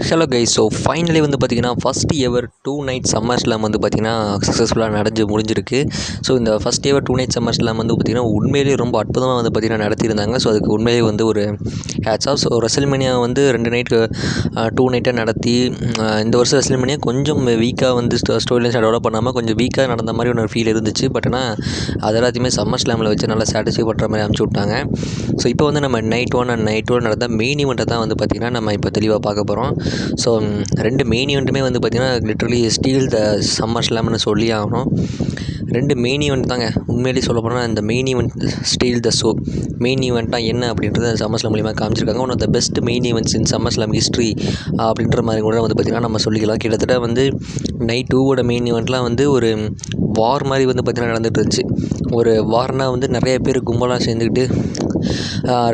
Hello guys. So finally வந்து பார்த்திங்கன்னா first எவர் 2 night summer slam வந்து பார்த்திங்கன்னா சக்ஸஸ்ஃபுல்லாக முடிஞ்சிருக்கு. ஸோ இந்த ஃபஸ்ட் எவர் 2 நைட் சம்மர் ஸ்லாம் வந்து பார்த்திங்கன்னா உண்மையிலேயே ரொம்ப அற்புதமாக வந்து பார்த்திங்கன்னா நடத்தியிருந்தாங்க. ஸோ அதுக்கு உண்மையிலேயே வந்து ஒரு ஹேட்ஸ் ஆஃப். ஸோ ரெசல்மேனியா வந்து 2 நைட்டு 2 நைட்டாக நடத்தி இந்த வருஷம் ரெசல்மேனியா கொஞ்சம் வீக்காக வந்து ஸ்டோரி லைன்ஸ் டெவலப் பண்ணாமல் கொஞ்சம் வீக்காக நடந்த மாதிரி ஒரு ஃபீல் இருந்துச்சு. பட் ஆனால் அது எல்லாத்தையுமே சம்மர் ஸ்லாமில் வச்சு நல்லா சாட்டிஸ்ஃபை பண்ணுற மாதிரி அனுப்பிச்சி விட்டாங்க. ஸோ இப்போ வந்து நம்ம நைட் 1 அண்ட் நைட் 2 நடந்த மெயின் ஈவெண்ட்டை தான் வந்து பார்த்திங்கன்னா நம்ம இப்போ தெளிவாக பார்க்க போகிறோம். ஸோ 2 மெயின் ஈவெண்ட்டுமே வந்து பார்த்திங்கன்னா லிட்ரலி ஸ்டீல் த சம்மர் ஸ்லாம்னு சொல்லி ஆகணும். 2 மெயின் ஈவெண்ட் தாங்க. உண்மையிலேயே சொல்ல போனால் இந்த main event steal the show. Main ஈவெண்ட்டாக என்ன அப்படின்றத சம்மர் ஸ்லாம் மூலியமாக காமிச்சிருக்காங்க. One of the best main events in SummerSlam history அப்படின்ற மாதிரி கூட வந்து பார்த்திங்கன்னா நம்ம சொல்லிக்கலாம். கிட்டத்தட்ட வந்து நைட் 2வோட மெயின் ஈவெண்ட்லாம் வந்து ஒரு வார் மாதிரி வந்து பார்த்திங்கன்னா நடந்துகிட்டு இருந்துச்சு. ஒரு வார்னால் வந்து நிறைய பேர் கும்பலாக சேர்ந்துக்கிட்டு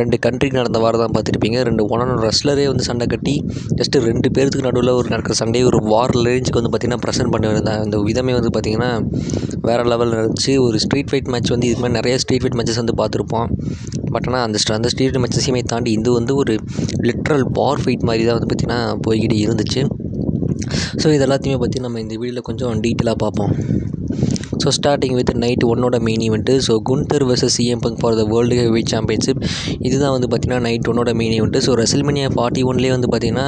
2 கண்ட்ரிக்கு நடந்த வார் தான் பார்த்துருப்பீங்க. 2 ஒன் ரெஸ்லரே வந்து சண்டை கட்டி ஜஸ்ட்டு 2 பேர்த்துக்கு நடுவில் ஒரு நடக்கிற சண்டையை ஒரு வார் ரேஞ்சுக்கு வந்து பார்த்திங்கன்னா ப்ரெசென்ட் பண்ணியிருந்தாங்க. அந்த விதமே வந்து பார்த்திங்கன்னா வேறு லெவலில் இருந்துச்சு. ஒரு ஸ்ட்ரீட் ஃபைட் மேட்ச் வந்து இது மாதிரி நிறைய ஸ்ட்ரீட் ஃபைட் மேட்சஸ் வந்து பார்த்துருப்போம். பட் ஆனால் அந்த ஸ்ட்ரீட் ஃபைட் மேட்சஸையுமே தாண்டி இது வந்து ஒரு லிட்ரல் வார் ஃபைட் மாதிரி தான் வந்து பார்த்திங்கன்னா போய்கிட்டு இருந்துச்சு. ஸோ இது எல்லாத்தையுமே பற்றி நம்ம இந்த வீடியோவில் கொஞ்சம் டீட்டெயிலாக பார்ப்போம். ஸோ ஸ்டார்டிங் வித் நைட் 1ஓட main event. So Gunther vs CM Punk for the world heavyweight championship. இதுதான் வந்து பார்த்திங்கன்னா நைட் 1ஓட மெயின் ஈவெண்ட்டு. ஸோ ரெசல்மேனியா 41லேயே வந்து பார்த்திங்கன்னா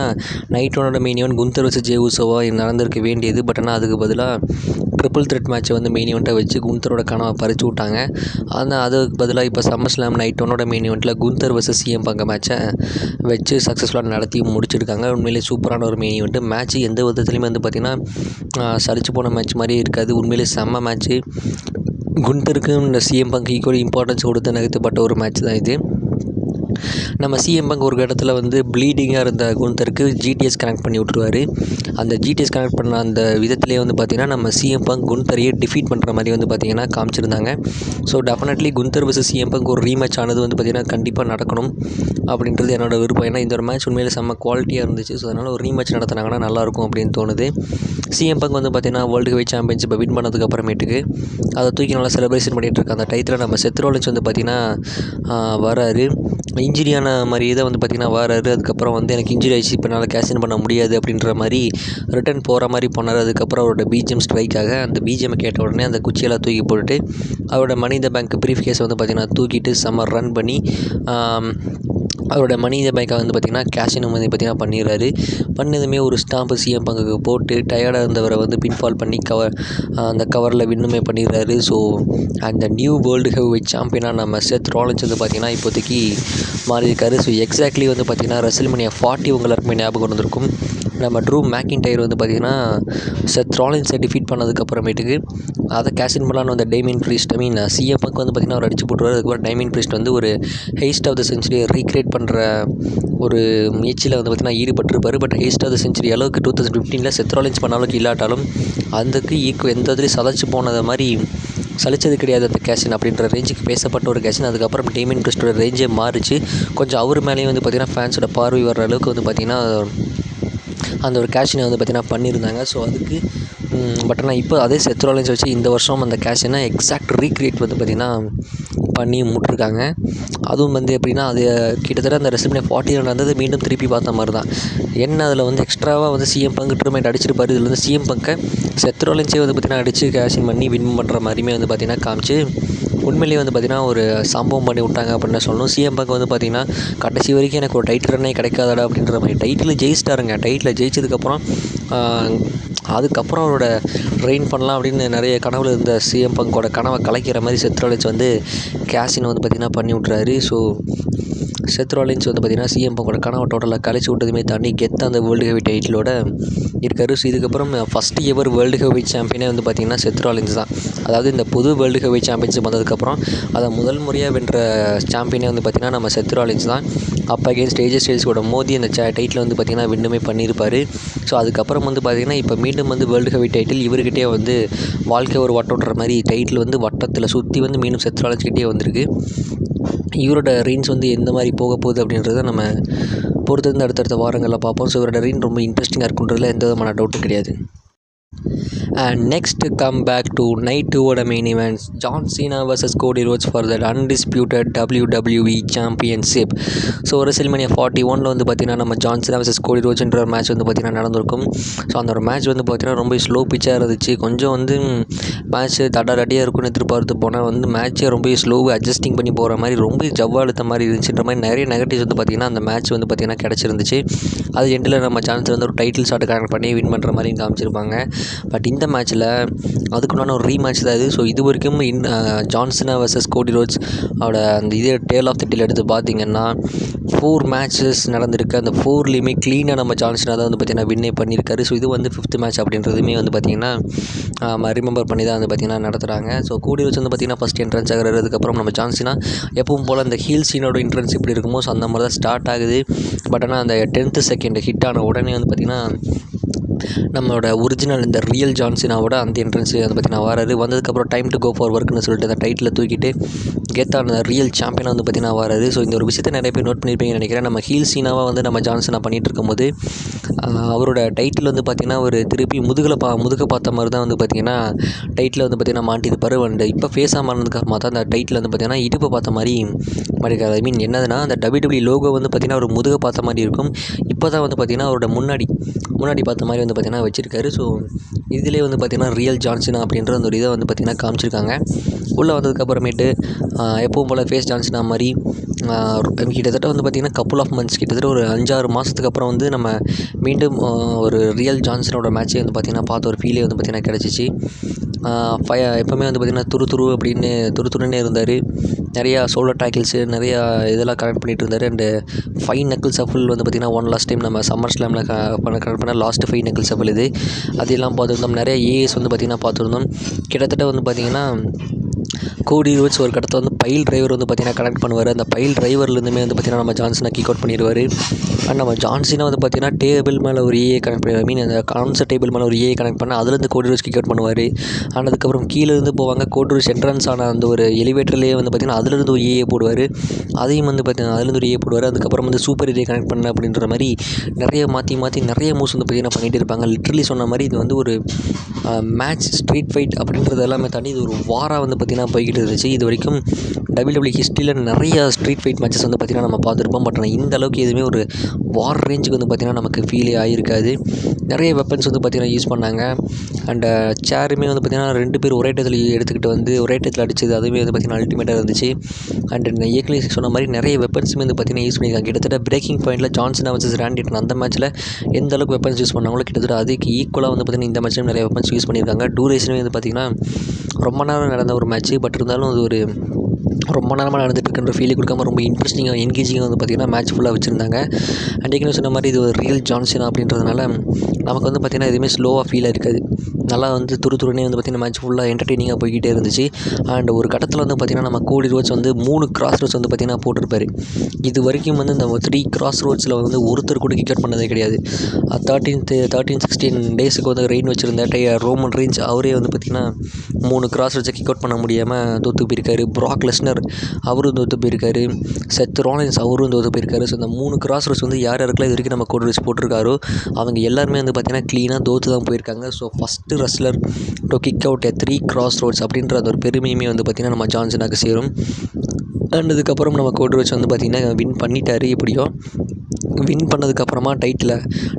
நைட் 1ஓட main event Gunther vs Jey உசோவா நடந்திருக்க வேண்டியது. பட் ஆனால் அதுக்கு பதிலாக ட்ரிபிள் த்ரெட் மேட்ச்சை வந்து மெயின் ஈவெண்ட்டாக வச்சு குன்தரோட கனவை பறிச்சு விட்டாங்க. ஆனால் அதுக்கு பதிலாக இப்போ சம்மர் ஸ்லாம் நைட் 1ஓட மெயின் ஈவெண்ட்டில் குன்தர் vs CM Punk மேட்ச்சை வச்சு சக்ஸஸ்ஃபுல்லாக நடத்தி முடிச்சிருக்காங்க. உண்மையிலேயே சூப்பரான ஒரு மெயின் ஈவெண்ட்டு. மேட்ச்சு எந்த விதத்துலையுமே வந்து பார்த்திங்கன்னா சலிச்சு போன மேட்ச் மாதிரி இருக்காது. உண்மையிலேயே செம்ம மேட்ச்சு. குன்தருக்கு இந்த CM Punk ஈக்குவல் இம்பார்ட்டன்ஸ் கொடுத்து நகர்த்தப்பட்ட ஒரு மேட்ச் தான் இது. நம்ம CM Punk ஒரு இடத்துல வந்து ப்ளீடிங்காக இருந்த குன்தருக்கு GTS கனெக்ட் பண்ணி விட்ருவார். அந்த GTS கனெக்ட் பண்ண அந்த விதத்துலேயே வந்து பார்த்திங்கன்னா நம்ம CM Punk குன்தரையே டிஃபீட் பண்ணுற மாதிரி வந்து பார்த்திங்கன்னா காமிச்சிருந்தாங்க. So definitely Gunther vs CM Punk ஒரு ரீமேட்ச் ஆனது வந்து பார்த்திங்கன்னா கண்டிப்பாக நடக்கணும் அப்படின்றது என்னோடய விருப்பம். ஏன்னா இந்த ஒரு மேட்ச் உண்மையிலே செம்ம குவாலிட்டியாக இருந்துச்சு. ஸோ அதனால் ஒரு ரீமேட்ச் நடத்தினாங்கன்னா நல்லாயிருக்கும் அப்படின்னு தோணுது. CM Punk வந்து பார்த்திங்கன்னா வேர்ல்டு ஹெவிவெயிட் சாம்பியன்ஷிப்பை வின் பண்ணதுக்கு அப்புறமேட்டுக்கு அதை தூக்கி நல்லா செலிப்ரேஷன் பண்ணிகிட்டு இருக்க அந்த டயத்தில் நம்ம செத் ரோலின்ஸ் வந்து பார்த்திங்கன்னா வராரு. இன்ஜுரியான மாதிரியே தான் வந்து பார்த்திங்கன்னா வராரு. அதுக்கப்புறம் வந்து எனக்கு இன்ஜுரி ஆகிடுச்சு, இப்போ என்னால் கேஷ் இன் பண்ண முடியாது அப்படின்ற மாதிரி ரிட்டன் போகிற மாதிரி போனார். அதுக்கப்புறம் அவரோட BGM ஸ்ட்ரைக்காக அந்த BGM கேட்ட உடனே அந்த குச்சியெல்லாம் தூக்கி போட்டுட்டு அவரோட மணி இந்த பேங்க் ப்ரீஃப் கேஸை வந்து பார்த்திங்கன்னா தூக்கிட்டு செம்ம ரன் பண்ணி அவரோட மணி இந்த பேங்க்கை வந்து பார்த்திங்கன்னா கேஷின் வந்து பார்த்திங்கன்னா பண்ணிடுறாரு. பண்ணதுமே ஒரு ஸ்டாம்பு CM Punkக்கு போட்டு டயர்டாக இருந்தவரை வந்து பின்ஃபால் பண்ணி அந்த கவரில் வின்னுமே பண்ணிடுறாரு. ஸோ அந்த நியூ வேர்ல்டு ஹெவிவெயிட் சாம்பியனாக நம்ம செத் ராலின்ஸ் வந்து பார்த்திங்கன்னா இப்போதைக்கு மாறியிருக்காரு. ஸோ எக்ஸாக்ட்லி வந்து பார்த்திங்கன்னா ரெசல்மேனியா 40 உங்கள் எல்லாருக்குமே ஞாபகம் இருந்திருக்கும். நம்ம ட்ரூ மேக்கின்டையர் வந்து பார்த்திங்கன்னா செத் ராலின்ஸை டிஃபீட் பண்ணதுக்கப்புறமேட்டுக்கு அதை கேஷின் பண்ணலான்னு வந்த டேமியன் ப்ரீஸ்ட் CM Punk வந்து பார்த்திங்கன்னா அவர் அடிச்சு போட்டுருவார். அதுக்கப்புறம் டேமியன் ப்ரீஸ்ட் வந்து ஒரு ஹெய்ஸ்ட் ஆஃப் த செஞ்சுரியை ரீக்ரியேட் பண்ணுற ஒரு முயற்சியில் வந்து பார்த்திங்கன்னா ஈடுபட்டிருப்பார். But heist of the century அளவுக்கு 2015 செத் ராலின்ஸ் பண்ண அளவுக்கு இல்லாட்டாலும் அதுக்கு எந்த இதுலேயும் சதைச்சு போனதை மாதிரி சலிச்சது கிடையாது அந்த கேஷின் அப்படின்ற ரேஞ்சுக்கு பேசப்பட்ட ஒரு கேஷின். அதுக்கப்புறம் டேமியன் ப்ரீஸ்டோட ரேஞ்சே மாறிச்சு. கொஞ்சம் அவர் மேலேயும் வந்து பார்த்திங்கன்னா ஃபேன்ஸோட பார்வை வர்ற அளவுக்கு வந்து பார்த்திங்கன்னா அந்த ஒரு கேஷினை வந்து பார்த்திங்கன்னா பண்ணியிருந்தாங்க. ஸோ அதுக்கு பட் ஆனால் இப்போ அதே செத் ராலின்ஸ் வச்சு இந்த வருஷம் அந்த கேஷினை எக்ஸாக்ட் ரீக்ரியேட் வந்து பார்த்திங்கன்னா பண்ணி முட்டிருக்காங்க. அதுவும் வந்து எப்படின்னா அது கிட்டத்தட்ட அந்த ரெசல்மேனியா 40 நடந்தது மீண்டும் திருப்பி பார்த்த மாதிரி தான். என்ன அதில் வந்து எக்ஸ்ட்ராவாக வந்து CM Punk ட்ரூமேட் அடிச்சிருப்பார். இதில் வந்து CM Punkை செத் ராலின்ஸே வந்து பார்த்திங்கன்னா அடித்து கேஷின் பண்ணி வின் பண்ணுற மாதிரியுமே வந்து பார்த்திங்கன்னா காமிச்சு உண்மையிலேயே வந்து பார்த்திங்கன்னா ஒரு சம்பவம் பண்ணி விட்டாங்க அப்படின்னு சொல்லணும். CM Punk வந்து பார்த்திங்கன்னா கடைசி வரைக்கும் எனக்கு ஒரு டைட்டில் ரன்னே கிடைக்காதடா அப்படின்ற மாதிரி டைட்டில் ஜெயிச்சிட்டாருங்க. டைட்டில் ஜெயிச்சதுக்கப்புறம் அதுக்கப்புறம் அவரோட ட்ரெயின் பண்ணலாம் அப்படின்னு நிறைய கனவுல இருந்த CM Punkோட கனவை கலைக்கிற மாதிரி செத் ராலின்ஸ் வந்து கேஷின் வந்து பார்த்திங்கன்னா பண்ணி விட்றாரு. ஸோ செத் ராலின்ஸ் வந்து பார்த்திங்கன்னா CM Punkோட கனவை டோட்டலாக கழிச்சு விட்டதுமே தாண்டி கெத்தாக அந்த வேர்ல்டு ஹெவி டைட்டிலோட இருக்கார். ஸோ இதுக்கப்புறம் ஃபஸ்ட் எவர் வேர்ல்டு ஹெவி சாம்பியனே வந்து பார்த்திங்கன்னா செத் ராலின்ஸ் தான். அதாவது இந்த புது வேர்ல்டு ஹெவி சாம்பியன்ஷிப் வந்ததுக்கப்புறம் அதை முதல் முறையாக வென்ற சாம்பியனே வந்து பார்த்திங்கன்னா நம்ம செத் ராலின்ஸ் தான். அப்போ அகேன்ஸ்ட் AJ ஸ்டைல்ஸோட மோதி அந்த டைட்டில் வந்து பார்த்திங்கன்னா வின்னுமே பண்ணியிருப்பார். ஸோ அதுக்கப்புறம் வந்து பார்த்திங்கன்னா இப்போ மீண்டும் வந்து வேர்ல்டு ஹெவி டைட்டில் இவர்கிட்டே வந்து வாழ்க்கை ஒரு வட்டம் விட்ற மாதிரி டைட்டில் வந்து வட்டத்தில் சுற்றி வந்து மீண்டும் செத் ராலின்ஸ் கிட்டே வந்திருக்கு. இவரோட ரீன்ஸ் வந்து எந்த மாதிரி போக போகுது அப்படின்றத நம்ம பொறுத்திருந்து அடுத்தடுத்த வாரங்களில் பார்ப்போம். ஸோ இவரோட ரீன் ரொம்ப இன்ட்ரெஸ்டிங்காக இருக்குன்றதுல எந்த விதமான டவுட்டும் கிடையாது. And next come back to night 2 main events, John Cena vs Cody Rhodes for the undisputed WWE Championship. So WrestleMania 41 வந்து பார்த்திங்கன்னா நம்ம ஜான் சீனா vs கோடி ரோட்ஸ்ன்ற ஒரு மேட்ச் வந்து பார்த்திங்கன்னா நடந்திருக்கும். ஸோ அந்த ஒரு மேட்ச் வந்து பார்த்திங்கன்னா ரொம்ப ஸ்லோ பிச்சாக இருந்துச்சு. கொஞ்சம் வந்து மேட்ச் தடாரடியாக இருக்கும்னு எதிர்பார்த்து போனால் வந்து மேட்ச்சே ரொம்ப ஸ்லோவாக அட்ஜஸ்டிங் பண்ணி போகிற மாதிரி ரொம்ப ஜவ்வாழுத்த மாதிரி இருந்துச்சுன்ற மாதிரி நிறைய நெகட்டிவ்ஸ் வந்து பார்த்திங்கன்னா அந்த மேட்ச் வந்து பார்த்திங்கன்னா கிடச்சிருந்துச்சு. அது எண்டில் நம்ம சான்ஸ் வந்து ஒரு டைட்டில் ஷாட் கனெக்ட் பண்ணி வின் பண்ணுற மாதிரி காமிச்சிருப்பாங்க. பட் இந்த மேட்ச்சில் அதுக்குண்டான ஒரு ரீமேட்ச் தான் இது. ஸோ இது வரைக்கும் ஜான் சீனா vs கோடி ரோட்ஸ் அவரோட அந்த இதே டேல் ஆஃப் த டேல் எடுத்து பார்த்திங்கன்னா 4 மேட்சஸ் நடந்திருக்கு. அந்த 4லேயுமே க்ளீனாக நம்ம ஜான் சீனா தான் வந்து பார்த்திங்கன்னா வின்னே பண்ணியிருக்காரு. ஸோ இது வந்து 5th மேட்ச் அப்படின்றதுமே வந்து பார்த்திங்கன்னா ரிமெம்பர் பண்ணி தான் வந்து பார்த்திங்கன்னா நடத்துகிறாங்க. ஸோ கோடி ரோட்ஸ் வந்து பார்த்திங்கன்னா ஃபஸ்ட் என்ட்ரன்ஸ் ஆகிறாரு. அதுக்கப்புறம் நம்ம ஜான் சீனா எப்பவும் போல் அந்த ஹீல் சீனோட என்ட்ரன்ஸ் எப்படி இருக்குமோ ஸோ அந்த மாதிரி தான் ஸ்டார்ட் ஆகுது. பட் ஆனால் அந்த 10th செகண்ட் ஹிட் ஆன உடனே வந்து பார்த்திங்கன்னா நம்மளோட ஒரிஜினல் இந்த ரியல் ஜான் சீனாவோட அந்த என்ட்ரன்ஸ் வந்து பார்த்திங்கன்னா வராரு. வந்ததுக்கப்புறம் டைம் டு கோ ஃபார் ஒர்க்னு சொல்லிட்டு அந்த டைட்டில் தூக்கிட்டு கெத்தான ரியல் சாம்பியனாக வந்து பார்த்திங்கன்னா வராரு. ஸோ இந்த ஒரு விஷயத்தை நிறைய பேர் நோட் பண்ணியிருப்பீங்கன்னு நினைக்கிறேன். நம்ம ஹீல் சீனாவாக வந்து நம்ம ஜான் சீனா பண்ணிகிட்டு இருக்கும்போது அவரோட டைட்டில் வந்து பார்த்திங்கன்னா ஒரு திருப்பி முதுக பார்த்த மாதிரி தான் வந்து பார்த்திங்கன்னா டைட்டில் வந்து பார்த்திங்கன்னா மாட்டியிருப்பார். அண்ட் இப்போ ஃபேஸாக மாறினதுக்கு அப்புறமா தான் அந்த டைட்டில் வந்து பார்த்திங்கன்னா இடுப்பை பார்த்த மாதிரி மாட்டிருக்காரு. ஐ மீன் என்னதுன்னா அந்த WWE லோகோ வந்து பார்த்திங்கன்னா ஒரு முதுக பார்த்த மாதிரி இருக்கும். இப்போ தான் வந்து பார்த்திங்கன்னா அவரோட முன்னாடி பார்த்த மாதிரி வந்து பார்த்திங்கன்னா வச்சுருக்காரு. ஸோ இதிலே வந்து பார்த்திங்கன்னா ரியல் ஜான் சீனா அப்படின்ற அந்த ஒரு இதை வந்து பார்த்திங்கன்னா காமிச்சிருக்காங்க. உள்ளே வந்ததுக்கப்புறமேட்டு எப்பவும் போல் ஃபேஸ் ஜான் சீனா மாதிரி கிட்டத்தட்ட வந்து பார்த்திங்கன்னா கப்புள் ஆஃப் மந்த்ஸ் கிட்டத்தட்ட ஒரு 5-6 மாதத்துக்கு அப்புறம் வந்து நம்ம மீண்டும் ஒரு ரியல் ஜான் சீனாவோட மேட்ச்சே வந்து பார்த்திங்கன்னா பார்த்த ஒரு ஃபீலே வந்து பார்த்திங்கன்னா கிடச்சிச்சு. எப்போவுமே வந்து பார்த்திங்கன்னா துருத்துருன்னே இருந்தார். நிறையா சோலர் டேக்கிள்ஸு நிறையா இதெல்லாம் கனெக்ட் பண்ணிகிட்டு இருந்தார். அண்டு 5 நக்கிள்ஸ் அஃபுல் வந்து பார்த்திங்கன்னா லாஸ்ட் டைம் நம்ம சம்மர் ஸ்லாமில் கனெக்ட் பண்ண லாஸ்ட் 5 நக்கிள்ஸ் அஃபுல் இது அதெல்லாம் பார்த்துருந்தோம். நிறைய ஏஎஸ் வந்து பார்த்திங்கன்னா பார்த்துருந்தோம். கிட்டத்தட்ட வந்து பார்த்திங்கன்னா கோடி ரோட்ஸ் ஒரு கடத்தை வந்து பைல் டிரைவர் வந்து பார்த்திங்கன்னா கனெக்ட் பண்ணுவார். அந்த பைல் டிரைவர்லேருந்துமே வந்து பார்த்திங்கன்னா நம்ம ஜான் சீனா கிக் அவுட் பண்ணிடுவார். அண்ட் நம்ம ஜான் சீனா வந்து பார்த்திங்கன்னா டேபிள் மேலே ஒரு ஏஏ கனெக்ட் பண்ணி ஐ மீன் அந்த கான்சர்ட் டேபிள் மேலே ஒரு ஏஏ கனெக்ட் பண்ண அதுலேருந்து கோடி ரோட்ஸ் கிக் அவுட் பண்ணுவார். அண்ட் அதுக்கப்புறம் கீழேருந்து போவாங்க. கோடி ரோட்ஸ் என்ட்ரன்ஸ் ஆன அந்த ஒரு எலிவேட்டர்லேயே வந்து பார்த்திங்கன்னா அதுலேருந்து ஒரு ஏஏ போடுவார். அதையும் வந்து பார்த்திங்கன்னா அதுலேருந்து ஒரு ஏஏ போடுவார். அதுக்கப்புறம் வந்து சூப்பர் ஏஏ கனெக்ட் பண்ண அப்படின்ற மாதிரி நிறைய மாற்றி நிறைய மூவ்ஸ் வந்து பார்த்திங்கன்னா பண்ணிகிட்டு இருப்பாங்க. லிட்ரலி சொன்ன மாதிரி இது வந்து ஒரு மேட்ச் ஸ்ட்ரீட் ஃபைட் அப்படின்றது எல்லாமே தாண்டி இது ஒரு வாராக வந்து பார்த்திங்கன்னா போய்கிட்டு இருந்துச்சு. இது வரைக்கும் WWE ஹிஸ்ட்ரியில் நிறைய ஸ்ட்ரீட் ஃபைட் மேட்சஸ் வந்து பார்த்திங்கன்னா நம்ம பார்த்துருப்போம். பட் ஆனால் இந்த அளவுக்கு எதுவுமே ஒரு வார் ரேஞ்சுக்கு வந்து பார்த்திங்கன்னா நமக்கு ஃபீலே ஆகிருக்காது. நிறைய வெப்பன்ஸ் வந்து பார்த்திங்கன்னா யூஸ் பண்ணாங்க. அண்ட் சேருமே வந்து பார்த்திங்கன்னா 2 பேர் ஒரே டயத்தில் எடுத்துக்கிட்டு வந்து ஒரே டயத்தில் அடிச்சது அதுவுமே வந்து பார்த்திங்கன்னா அல்டிமேட்டாக இருந்துச்சு. அண்ட் ஏற்கனவே சொன்ன மாதிரி நிறைய வெப்பன்ஸுமே வந்து பார்த்திங்கன்னா யூஸ் பண்ணியிருக்காங்க. கிட்டத்தட்ட பிரேக்கிங் பாயிண்டில் ஜான் சீனா vs ராண்டி ஆர்டன் அந்த மேட்ச்சில் எந்த அளவுக்கு வெப்பன்ஸ் யூஸ் பண்ணாங்களோ கிட்டத்தட்ட அதுக்கு ஈக்குவலாக வந்து பார்த்திங்கன்னா இந்த மேட்ச்லையும் நிறைய வெப்பன்ஸ் யூஸ் பண்ணியிருக்காங்க. டூரேஷனுமே வந்து பார்த்திங்கன்னா ரொம்ப நேரம் நடந்த ஒரு மேட்ச்சு. பட் இருந்தாலும் அது ஒரு ரொம்ப நேரமாக நடந்துட்டு இருக்குன்ற ஃபீல் கொடுக்காம ரொம்ப இன்ட்ரெஸ்டிங்காக என்கேஜிங்காக வந்து பார்த்திங்கன்னா மேட்ச் ஃபுல்லாக வச்சுருந்தாங்க. அண்ட் ஏற்கனவே சொன்ன மாதிரி இது ஒரு ரியல் ஜான் சீனா அப்படின்றதுனால நமக்கு வந்து பார்த்திங்கன்னா எதுவுமே ஸ்லோவாக ஃபீல் இருக்காது. நல்லா வந்து துருனே வந்து பார்த்திங்கன்னா மேட்ச் ஃபுல்லாக என்டர்டெய்னிங்காக போய்கிட்டே இருந்துச்சு. அண்ட் ஒரு கட்டத்தில் வந்து பார்த்திங்கன்னா நம்ம கோடி ரோட்ஸ் வந்து 3 கிராஸ் ரோட்ஸ் வந்து பார்த்திங்கன்னா போட்டிருப்பாரு. இது வரைக்கும் வந்து இந்த 3 கிராஸ் ரோட்ஸில் வந்து ஒருத்தர் கூட கிக் அவுட் பண்ணதே கிடையாது. 13-16 டேஸுக்கு வந்து ரெயின் வச்சுருந்த ரோமன் ரீன்ஸ் அவரே வந்து பார்த்திங்கன்னா 3 கிராஸ் ரோட்ஸை கிக் அவுட் பண்ண முடியாமல் தோற்று போயிருக்காரு. ப்ராக் லெஸ்னர் அவரும் தோற்று போயிருக்காரு. செத் ரோலின்ஸ் அவரும் தோற்று போயிருக்காரு. ஸோ இந்த 3 கிராஸ் ரோட்ஸ் வந்து யாருக்கெல்லாம் இது வரைக்கும் நம்ம கோடி ரோட்ஸ் போட்டிருக்காரோ அவங்க எல்லாருமே வந்து பார்த்திங்கன்னா க்ளீனாக தோற்று தான் போயிருக்காங்க. So first wrestler to kick out 3 cross roads அப்படின்ற அந்த ஒரு பெருமையுமே வந்து பார்த்திங்கன்னா நம்ம ஜான் சீனாக்கு சேரும். அண்ட் அதுக்கப்புறம் நம்ம கோடி ரோட்ஸ் வந்து பார்த்திங்கன்னா வின் பண்ணிட்டார். எப்படியோ வின் பண்ணதுக்கப்புறமா டைட்டில்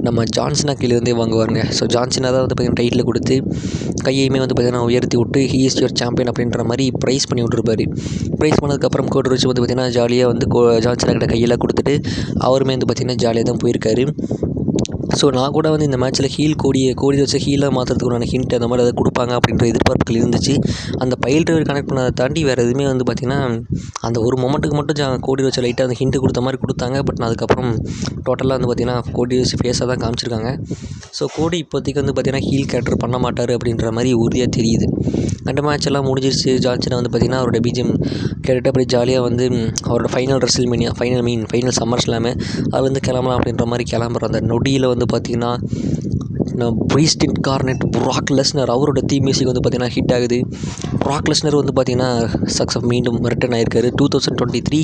நம்ம ஜான் சீனா கீழேருந்தே வாங்குவாருங்க. ஸோ ஜான் சீனா தான் வந்து பார்த்திங்கன்னா டைட்டில் கொடுத்து கையுமே வந்து பார்த்திங்கன்னா உயர்த்தி விட்டு ஹீ இஸ் யுவர் சாம்பியன் அப்படின்ற மாதிரி ப்ரைஸ் பண்ணி விட்ருப்பாரு. ப்ரைஸ் பண்ணதுக்கப்புறம் கோடி ரோட்ஸ் வந்து பார்த்திங்கன்னா ஜாலியாக வந்து ஜான் சீனா கிட்ட கையெல்லாம் கொடுத்துட்டு அவருமே வந்து பார்த்திங்கன்னா ஜாலியாக தான் போயிருக்காரு. ஸோ நான் கூட வந்து இந்த மேட்ச்சில் கோடி ரோட்ஸை ஹீலாக மாற்றுறதுக்குண்டான ஹிண்ட் அந்த மாதிரி அதை கொடுப்பாங்க அப்படின்ற எதிர்பார்ப்புகள் இருந்துச்சு. அந்த பைல் டிரைவர் கனெக்ட் பண்ணதை தாண்டி வேறு எதுவுமே வந்து பார்த்திங்கன்னா அந்த ஒரு மொமெண்ட்டுக்கு மட்டும் கோடி ரோட்ஸை லைட்டாக அந்த ஹிண்ட்டு கொடுத்த மாதிரி கொடுத்தாங்க. பட் அதுக்கப்புறம் டோட்டலாக வந்து பார்த்திங்கன்னா கோடி ரோட்ஸ் ஃபேஸாக தான் காமிச்சிருக்காங்க. ஸோ கோடி இப்போதைக்கு வந்து பார்த்திங்கன்னா ஹீல் கேரக்டர் பண்ண மாட்டார் அப்படின்ற மாதிரி உறுதியாக தெரியுது. அந்த மேட்ச் எல்லாம் முடிஞ்சிருச்சு. ஜான் சீனா வந்து பார்த்திங்கன்னா அவரோட பிஜிஎம் கேட்டுட்டு அப்படியே ஜாலியாக வந்து அவரோட ஃபைனல் சம்மர் ஸ்லாமு அது வந்து கிளம்பலாம் அப்படின்ற மாதிரி கிளம்புற அந்த நொடியில் வந்து பார்த்திங்கன்னா பிரீஸ்டின் கார்னெட், ப்ராக் லெஸ்னர் அவரோட தீம் மியூசிக் வந்து பார்த்திங்கன்னா ஹிட் ஆகுது. ப்ராக் லெஸ்னர் வந்து பார்த்திங்கன்னா மீண்டும் ரிட்டர்ன் ஆகிருக்காரு. 2023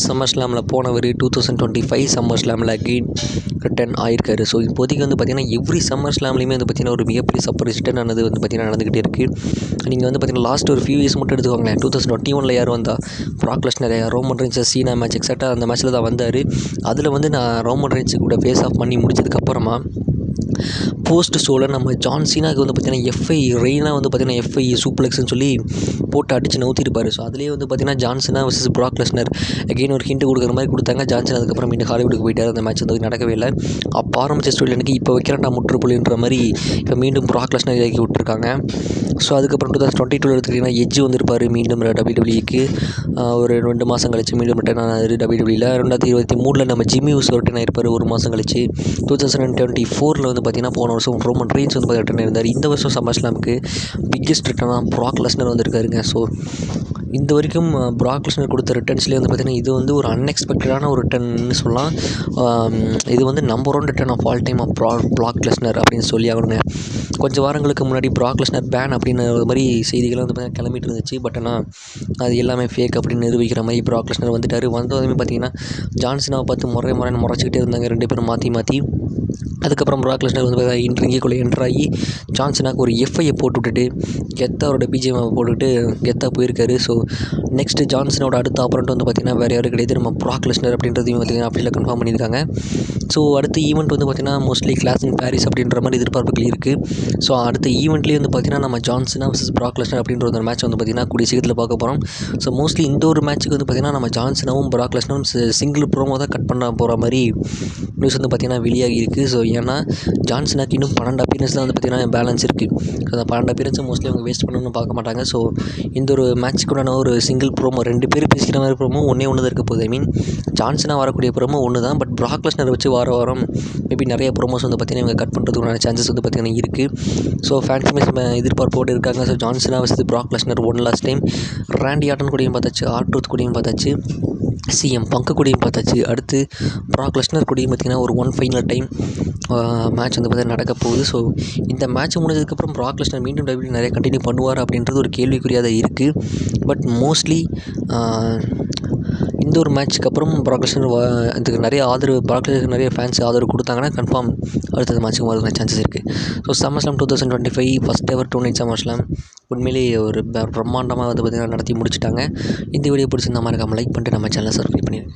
சம்மர் ஸ்லாமில் போனவர் 2025 சம்மர் ஸ்லாமில் அகெயின் ரிட்டர்ன் ஆகிருக்காரு. ஸோ இப்போதைக்கு வந்து பார்த்திங்கன்னா எவ்ரி சம்மர் ஸ்லாம்லேயுமே வந்து பார்த்திங்கன்னா ஒரு மிகப்பெரிய சர்ப்ரைஸ் ரிட்டர்ன் ஆனது வந்து பார்த்திங்கன்னா நடந்துக்கிட்டே இருக்குது. நீங்கள் வந்து பார்த்திங்கன்னா லாஸ்ட் ஒரு ஃபியூ இயர்ஸ் மட்டும் எடுத்துக்கோங்களேன். 2021 யார் வந்தால் ப்ராக் லெஸ்னர், ரோமன் ரெயின்ஸ், சீனா மேட்ச் எக்ஸாக்டாக அந்த மேட்ச்சில் தான் வந்தார். அதில் வந்து நான் ரோமன் ரெயின்ஸு கூட ஃபேஸ் ஆஃப் பண்ணி முடிச்சதுக்கப்புறமா போஸ்ட் ஷோவில் நம்ம ஜான் சீனாவுக்கு வந்து பார்த்திங்கன்னா எஃப்ஐ ரெய்னாக வந்து பார்த்திங்கன்னா எஃப்ஐ சூப்ளெக்ஸ்னு சொல்லி போட்டு அடித்து நவுத்திருப்பார். ஸோ அதிலே வந்து பார்த்திங்கன்னா John Cena versus Brock Lesnar again ஒரு ஹிண்ட் கொடுக்குற மாதிரி கொடுத்தாங்க. ஜான் சீனா அதுக்கப்புறம் மீண்டும் ஹாலிவுட்டுக்கு போயிட்டார். அந்த மேட்ச் வந்து நடக்கவே இல்லை. அப்போ ஆரம்பிச்ச ஸ்டோரியில் எனக்கு இப்போ வைக்கிறேன்டா முற்றுப்புள்ளின்ற மாதிரி இப்போ மீண்டும் ப்ராக் லெஸ்னர் இறக்கி விட்டுருக்காங்க. ஸோ அதுக்கப்புறம் 2022 எடுத்துக்கிட்டிங்கன்னா எட்ஜ் வந்திருப்பார் மீண்டும் டபிள்யூடபிள்யூக்கு. ஒரு 2 மாதம் கழிச்சு மீண்டும் ரிட்டர்ன் ஆனார் டபிள்யூடபிள்யூவில். 2023 நம்ம ஜிம்மி ஊசோ ரிட்டர்ன் ஆகிருப்பார் ஒரு மாதம் கழிச்சு. 2024 வந்து பார்த்திங்கன்னா போன வருஷம் ரோமன் ரெயின்ஸ் வந்து ரிட்டர்ன் இருந்தார். இந்த வருஷம் சம்மர் ஸ்லாமுக்கு பிக்கெஸ்ட் ரிட்டர்னாக ப்ராக் லெஸ்னர் வந்திருக்காருங்க. ஸோ இந்த வரைக்கும் ப்ராக் லெஸ்னர் கொடுத்த ரிட்டர்ன்ஸ்லேயே வந்து பார்த்திங்கன்னா இது வந்து ஒரு அன்எக்ஸ்பெக்டடான ஒரு ரிட்டர்ன்னு சொல்லலாம். இது வந்து number 1 return of all time of Brock Lesnar அப்படின்னு சொல்லி ஆகணுங்க. கொஞ்சம் வாரங்களுக்கு முன்னாடி ப்ராக் லெஸ்னர் பேன் அப்படின்னு ஒரு மாதிரி செய்திகள் வந்து பார்த்திங்கன்னா கிளம்பிட்டு இருந்துச்சு. பட் ஆனால் அது எல்லாமே ஃபேக் அப்படின்னு நிரூபிக்கிற மாதிரி ப்ராக் லெஸ்னர் வந்துட்டார். வந்ததுமே பார்த்திங்கன்னா ஜான்சனாவை பார்த்து முறைன்னு முறைச்சிக்கிட்டே இருந்தாங்க 2 பேரும் மாற்றி. அதுக்கப்புறம் ப்ராக் லெஸ்னர் வந்து ரிங்குக்குள்ளே என்ட்ராகி ஜான்சனாக்கு ஒரு எஃப்ஐயை போட்டு விட்டுட்டு கெத்தாக அவரோட பிஜிஎம் போட்டுக்கிட்டு கெத்தாக போயிருக்காரு. ஸோ நெக்ஸ்ட்டு ஜான்சனோட அடுத்த ஆப்பரண்ட் வந்து பார்த்திங்கன்னா வேறு யாரும் கிடையாது, நம்ம ப்ராக் லெஸ்னர் அப்படின்றதையும் பார்த்திங்கன்னா அப்படியில் கன்ஃபார்ம் பண்ணியிருக்காங்க. ஸோ அடுத்த ஈவெண்ட் வந்து பார்த்திங்கன்னா மோஸ்ட்லி கிளாஸ் இன் பாரிஸ் அப்படின்ற மாதிரி எதிர்பார்ப்புகள் இருக்குது. ஸோ அடுத்த ஈவெண்ட்லேயே வந்து பார்த்திங்கன்னா நம்ம ஜான்சனா வர்சஸ் ப்ராக் லெஸ்னர் அப்படின்ற ஒரு மேட்ச் வந்து பார்த்திங்கன்னா கூடிய சீக்கிரத்தில் பார்க்க போகிறோம். ஸோ மோஸ்ட்லி இந்த ஒரு மேட்ச்சுக்கு வந்து பார்த்திங்கன்னா நம்ம ஜான்சனாவும் ப்ராக் லெஸ்னரும் சிங்கிள் ப்ரோமோ தான் கட் பண்ண போகிற மாதிரி நியூஸ் வந்து பார்த்திங்கன்னா வெளியாகி இருக்குது. ஸோ ஏன்னா ஜான்சனாக்கு இன்னும் 12 அப்பியரன்ஸ் தான் வந்து பார்த்திங்கன்னா பேலன்ஸ் இருக்குது. ஸோ அந்த 12 அப்பியரன்ஸை மோஸ்ட்லி அவங்க வேஸ்ட் பண்ணணும்னு பார்க்க மாட்டாங்க. ஸோ இந்த ஒரு மேட்ச்சுக்குண்டான ஒரு சிங்கிள் ப்ரோமோ 2 பேர் பேசிக்கிற மாதிரி ப்ரோமோ ஒன்று தான் இருக்க போகுது. ஐ மீன் ஜான்சனாக வரக்கூடிய ப்ரோமோ ஒன்று தான். பட் ப்ராக் லெஸ்னர் வச்சு வாரம் மேபி நிறைய ப்ரோமோஸ் வந்து பார்த்திங்கன்னா இவங்க கட் பண்ணுறதுக்கான சான்சஸ் வந்து பார்த்திங்கன்னா இருக்குது. ஸோ ஃபேன்ஸ் எதிர்பார்ப்போடு இருக்காங்க. ஸோ ஜான்சனா versus Brock Lesnar one last time. Randy Orton கூடயும் பார்த்தாச்சு, ஆர்ட்ரூத் கூடயும் பார்த்தாச்சு, சிஎம் பங்கு கூடயும் பார்த்தாச்சு. அடுத்து ப்ராக் லெஸ்னர் கூடயும் பார்த்திங்கன்னா ஒரு ஒன் ஃபைனல் டைம் மேட்ச் வந்து பார்த்திங்கன்னா நடக்க போகுது. ஸோ இந்த மேட்ச் முடிஞ்சதுக்கப்புறம் ப்ராக் லெஸ்னர் மீண்டும் டபிள்யூ நிறைய கண்டினியூ பண்ணுவார் அப்படின்றது ஒரு கேள்விக்குறியாக இருக்குது. பட் மோஸ்ட்லி இந்த ஒரு மேட்ச்சுக்கு அப்புறம் ப்ராக் லெஸ்னர் இதுக்கு நிறைய ஆதரவு, ப்ராக் லெஸ்னருக்கு நிறைய ஃபேன்ஸ் ஆதரவு கொடுத்தாங்கன்னா கன்ஃபார்ம் அடுத்த மேட்ச்சுக்கு வரதுக்கான சான்சஸ் இருக்குது. ஸோ சம்மர் ஸ்லாம் 2025 ஃபஸ்ட் எவர் 2 நைட் சம்மர் ஸ்லாம் உண்மையிலேயே ஒரு பிரம்மாண்டமாக வந்து பார்த்திங்கன்னா நடத்தி முடிச்சிட்டாங்க. இந்த வீடியோ பிடிச்சிருந்தா மறக்காமல் லைக் பண்ணிட்டு நம்ம சேனலை சப்ஸ்கிரைப் பண்ணிடுங்க.